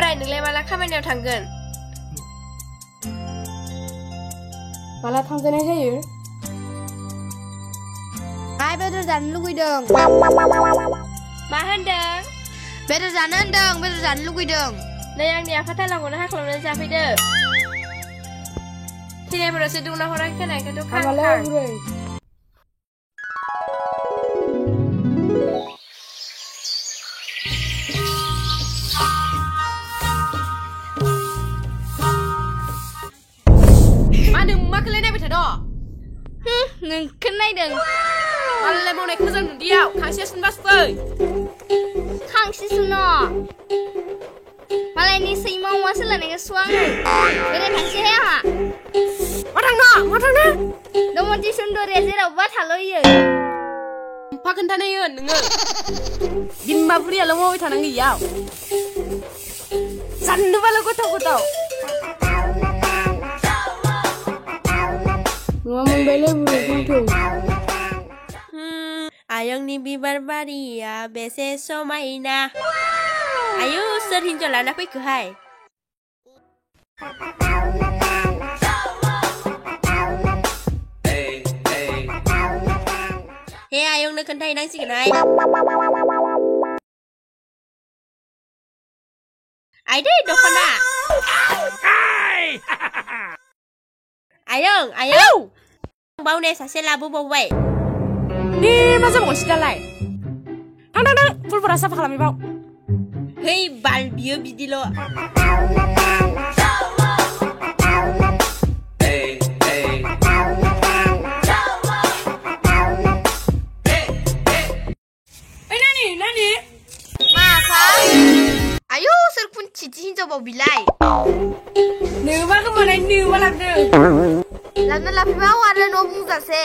फैबाय नोंलाय माला खामानियाव थांगोन माला थांजानाय जायो आइ बेदर जानो लुगैदों मा होनदों बेदर जानो होनदों बेदर जानो लुगैदों नै आंनि आफा थालांखौनो हाख्लाबनानै जाफैदो थैनायफोरावसो दौना हराखै खोनायखौथ' हामालाय बुरै मा नों मा खोलाय नायबाय थाद' नोंखौ नायदों मालाय मावनायखौ मोजां नुदियाव खांसे सुनबासो फै खांसि सुन' मालायनि सैमा अमा सोलायनायखौ सुवा आङो बेराय खांसेहाय आंहा मा थांनो दमनथि सुन्दरिया जेरावबा थाल'यो फा खोन्थानायो नोङो बिमा बुरियाल' मावबाय थानांगौ इयाव जानोबाल' गोथाव गोथाव नङा मोनबायलै बुरै फैथौ आयंनि बिबार बारिया बेसे समायना आयु सोर हिन्जाव लाना फैखोहाय हे आयंनो खोन्थाहैनांसिगोनहाय आइदै दख'ना आयं बावनाय सासे लाबोबावबाय मा जाबावसै दालाय थां फुलफोरा साफा खालामैबाव है बाल बियो बिदिल' नानि मा आफा आयु सोर खुन्थिथि हिन्जावबाव बिलाय नोबा गोमानाय नोबा लाबोदों लाबोना लाफैबाव आरो न' बुंजासे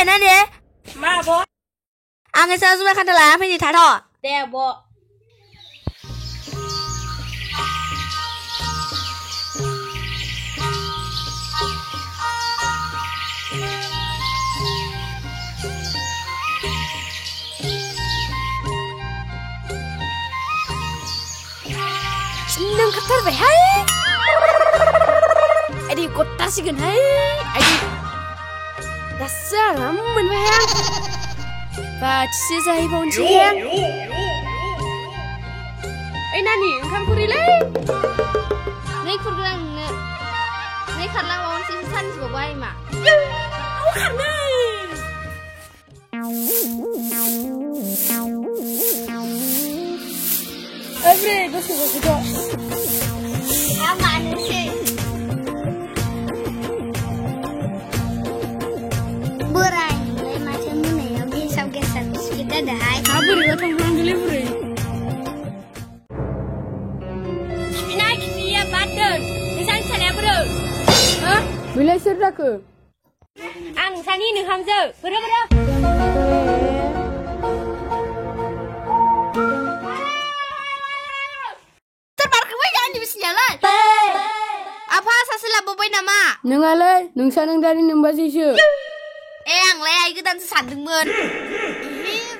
नानि मा आब' आं एसे जुमाय खान्था लाना फैनि थाथ' दे आब' नों खाथारबायहाय आइदि गथासिगोनहाय आइदि दासो आराम मोनबाय आं बाथिसे जाहैबावनोसै आं ओइ नानि ओंखाम खुरैलै नै खुरगोन आं नोंनो नै खारलांबावनोसै सानसेबावबाय मा खारनै बुरै दसे दसेथ' मानोसै बोराय नोंलाय माथो मोनायाव गेसाव सिगेट जादोहाय बोरैबा थांफ्लांदोलै बुरै ना खिया बादों नोंसानि फिसालाया बोरो बेलाय सोर जाखो आं नोंसानि नोंहामजो बोरो आफा सासे लाबोबाय नामा नोंहालाय नोंसा नों दानि नोंबाजैसो आंलाय आइ गोदानसो सानदोंमोन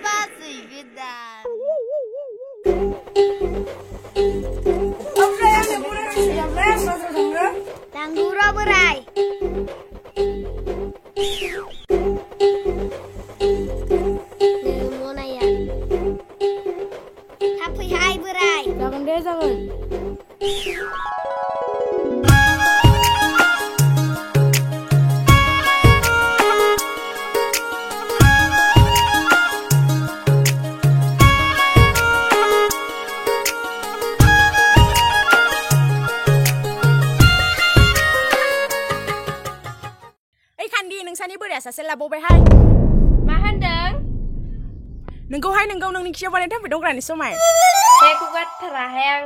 बाजै गोदान दांगुरा बोराय मनाया थाब फैहाय बोराय जागोन दे जागोन नोंसानि बोराया सासे लाबावबायहाय मा होनदों नोंखौहाय नोंनि खियाव बानाय थांबाय दंग्रानि समाय बे खुगाथाराहाय आं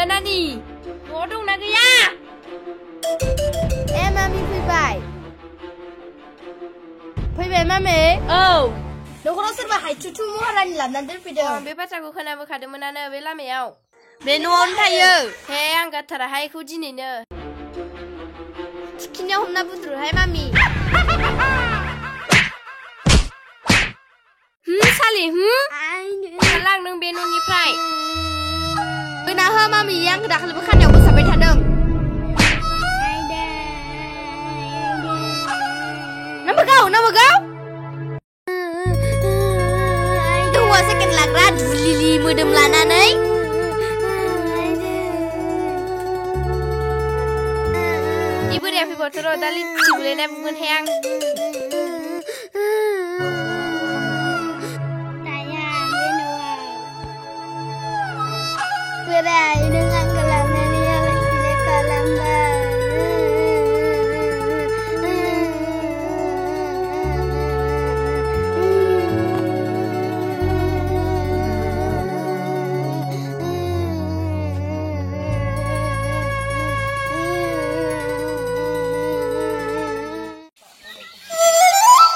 नानि न'आव दंना गैया मामि फैबाय मामि औ न'खराव सोरबा हायथुथु महारानि लाबोनानै दोनफैदों बे बाथ्राखौ खोनाबोखादोंमोनानो बे लामायाव बे न'आवनो थायो हे आं गारथाराहाय बेखौ दिनैनो थिखिनियाव हमना बुद्रुहाय मामि सालि ओंखारलां नों बे न'निफ्राय फैना हो मामि आंखौ दाखालिबो खानायाव मोसाबाय थादों नामबोगाव हौवा सेकेन्ड लाग्रा दुलिलि मोदोम लानानै बोराया फैबावथ' र' दा लिथि बुलायना बुगोनहाय आं बोराय नों आंखौ लांनानै आलाय सिलाय खालामबाय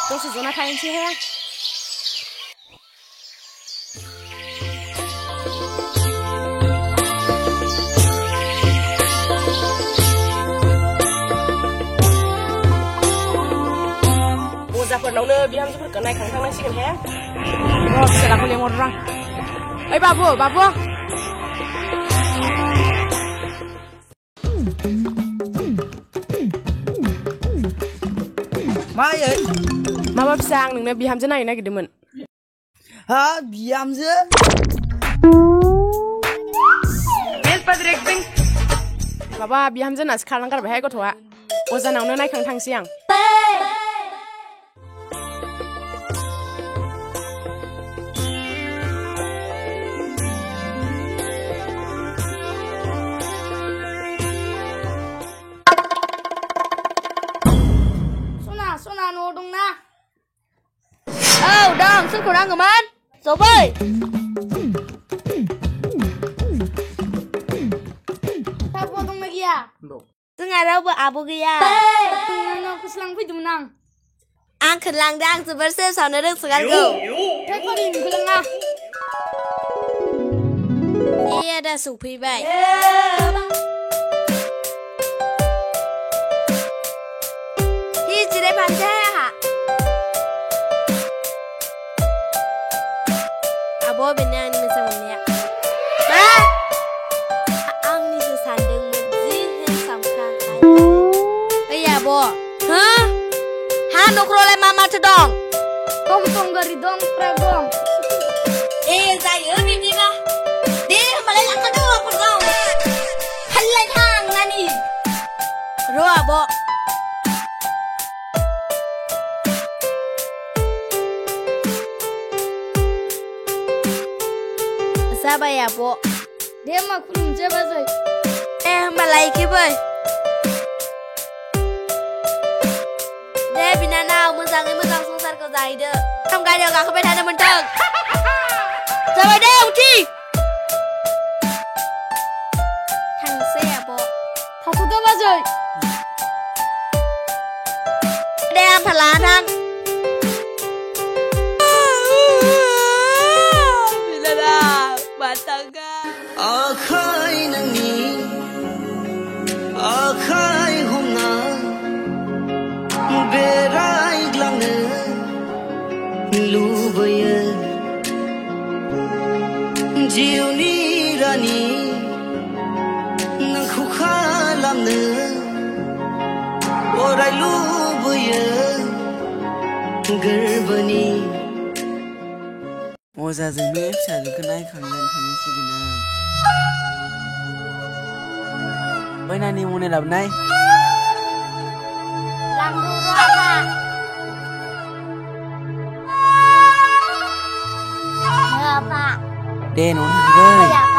दसे जना थाहैनोसैहाय अजाफोरनावनो बिहामजोफोरखौ नायखांनांसिगोनहाय र' फिसालाखौ लेंहररां ओइ बाबु मायै माबा फिसा आं नोंनो बिहामजो नायनो नागिरदोंमोन हा बिहामजो माबा बिहामजो होननासो खारलांगारबायहाय गथ'आ अजानावनो नायखां थांसै आं सना न'आव दंना औ दं सोरखौ नांगौमोन जबै आब' दंना गैया जोंहा रावबो आब' गैया न'खौसो लांफैदोंमोन आं खोनलांदों आं जोबोर सेसावनो रोंसोगारगौ थैफोरनि नोंखौ ए आदा सौफैबाय जिराय फानसै आंहा आब' बेनो आंनि मोजां मोननाया मा आंनिसो सानदोंमोन जि हेन्डसामखा ओइ आब' हा न'खरावलाय मा माथो दं दं गारि दं फ्राय दं ए जायो बिदिबा दे होमबालाय लांखादो फोरखौ फानलाय थां नानि र' आब' जाबाय आब' दे होमबा खुलुमसै बाजै दे होमबालाय फै दे बिनानाव मोजाङै मोजां संसारखौ जाहैदो गारियाव गाखोबाय थानो मोनथों जाबाय दे उथि थांसै आब' थाथ'दो बाजै दे आंफा लाना थां आखाय नोंनि आखाय हमना बेरायग्लांनो लुबैयो जिउनि रानि नोंखौ खालामनो अराय लुबैयो गोरबोनि अजाजोंनो फिसाजोखौ नायखांनानै थांनांसिगोन आं बैनानि मने लाबोनाय दे न'आव थांगोन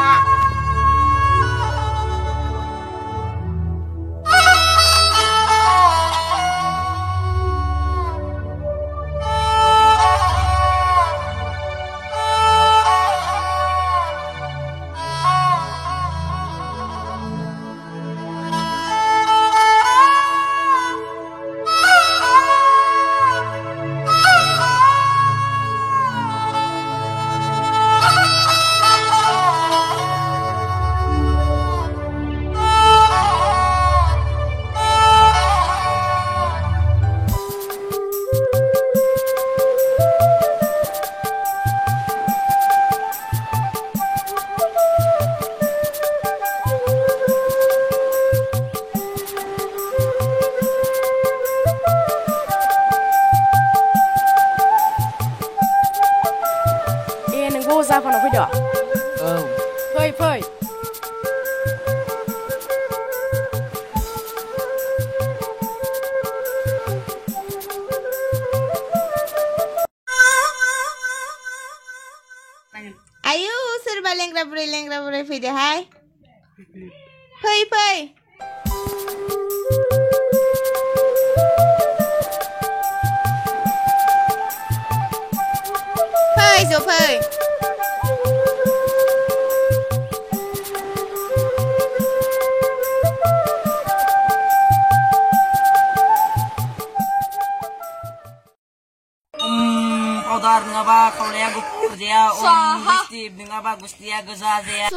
Ayo serba lengra burai faidahay. Fai. Fai. Kodar ngaba kaulaya gupdia Gusti ngaba Gustia Gazazia.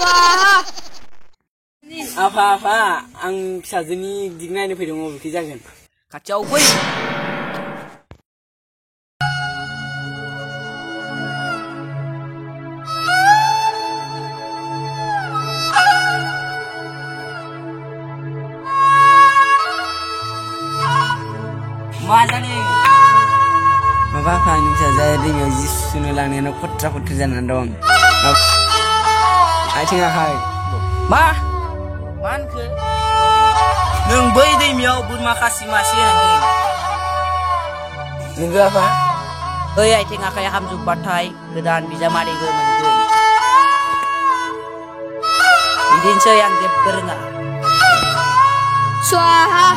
Apa ang sajeni dignai ni faido mo ki jagan. Kacau gue. Mazani. Maba ni saja ding Yesus sunulang ni putra janan dong. Ai tinga hai. Ma. Man ke. Nung boy dei miau bun makasih masih anjing. Nunggu apa? Ai tinga kaya hamzu patai gedan bisa mari ge mengeun. Idin saya yang deberna. Swaha.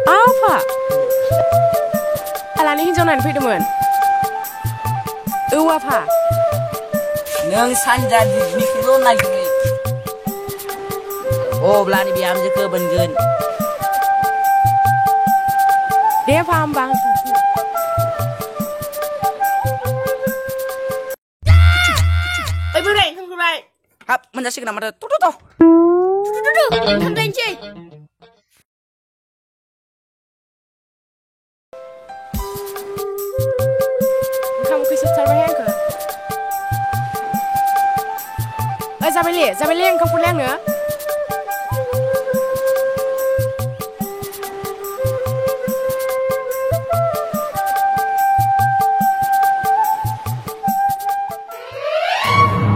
Apa? Alani hinjawan faidoman. Apa? Nung sanja di mikro lagi. Oh, belani biam je ke bengen. Dia paham bang. Burai, không burai. Hap, menjadi kenapa tuh. Thằng đánh chi? Kamu kisah terbayang ke? Zabeli yang kamu pulang ya?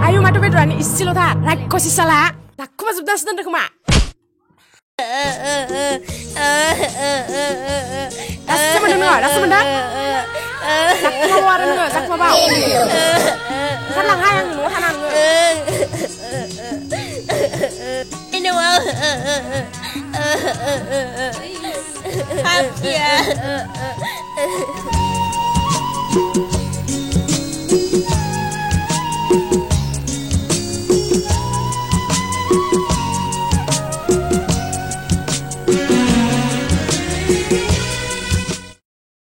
Ayo matu bedroan istilo ta, rakko si salah. Takku masuk dan sedang dekma. Rasa mendengar. Sakma bawa dengar, sakma bawa. Salang hayang nu hanan nu. Ini mau. Hap ya.